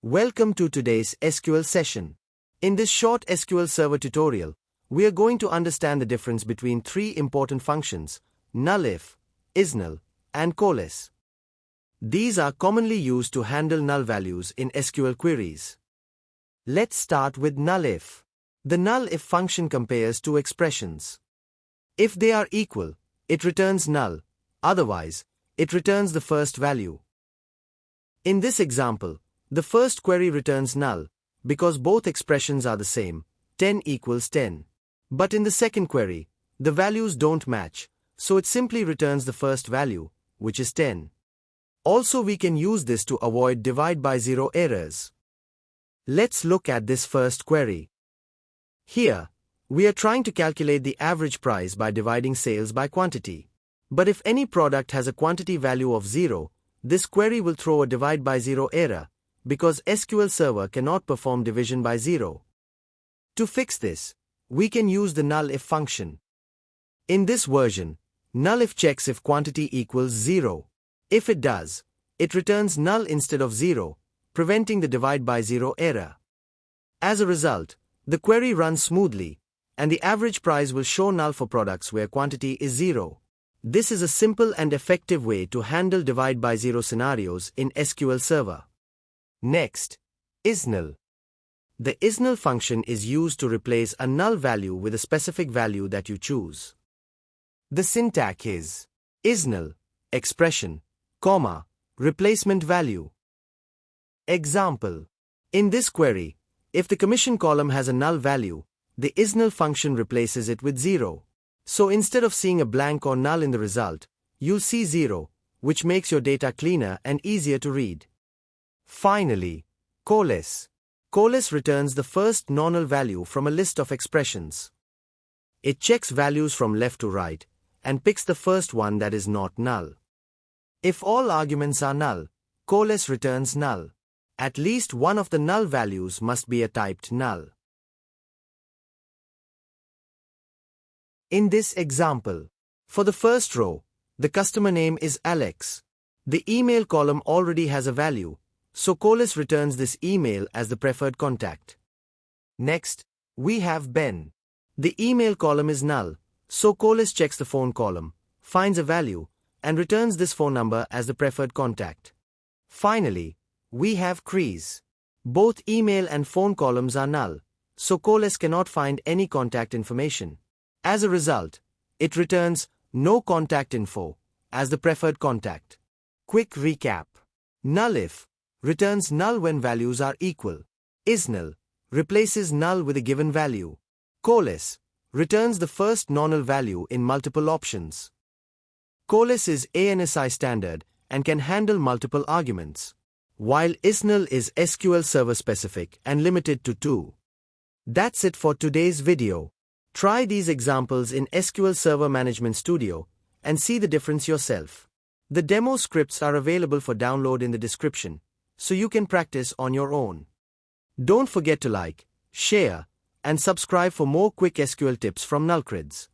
Welcome to today's SQL session. In this short SQL Server tutorial, we are going to understand the difference between three important functions: NULLIF, ISNULL, and COALESCE. These are commonly used to handle null values in SQL queries. Let's start with NULLIF. The NULLIF function compares two expressions. If they are equal, it returns null; otherwise, it returns the first value. In this example, the first query returns null, because both expressions are the same, 10 equals 10. But in the second query, the values don't match, so it simply returns the first value, which is 10. Also, we can use this to avoid divide by zero errors. Let's look at this first query. Here, we are trying to calculate the average price by dividing sales by quantity. But if any product has a quantity value of 0, this query will throw a divide by zero error, because SQL Server cannot perform division by zero. To fix this, we can use the NULLIF function. In this version, NULLIF checks if quantity equals 0. If it does, it returns null instead of 0, preventing the divide by zero error. As a result, the query runs smoothly, and the average price will show null for products where quantity is 0. This is a simple and effective way to handle divide by zero scenarios in SQL Server. Next, ISNULL. The ISNULL function is used to replace a null value with a specific value that you choose. The syntax is ISNULL, expression, comma, replacement value. Example. In this query, if the commission column has a null value, the ISNULL function replaces it with 0. So instead of seeing a blank or null in the result, you'll see 0, which makes your data cleaner and easier to read. Finally, COALESCE. COALESCE returns the first non-null value from a list of expressions. It checks values from left to right and picks the first one that is not null. If all arguments are null, COALESCE returns null. At least one of the null values must be a typed null. In this example, for the first row, the customer name is Alex. The email column already has a value, so COALESCE returns this email as the preferred contact. Next, we have Ben. The email column is null, so COALESCE checks the phone column, finds a value, and returns this phone number as the preferred contact. Finally, we have Chris. Both email and phone columns are null, so COALESCE cannot find any contact information. As a result, it returns no contact info as the preferred contact. Quick recap. NULLIF returns null when values are equal. ISNULL replaces null with a given value. COALESCE returns the first non-null value in multiple options. COALESCE is ANSI standard and can handle multiple arguments, while ISNULL is SQL Server specific and limited to 2. That's it for today's video. Try these examples in SQL Server Management Studio and see the difference yourself. The demo scripts are available for download in the description, so you can practice on your own. Don't forget to like, share, and subscribe for more quick SQL tips from nullCreds.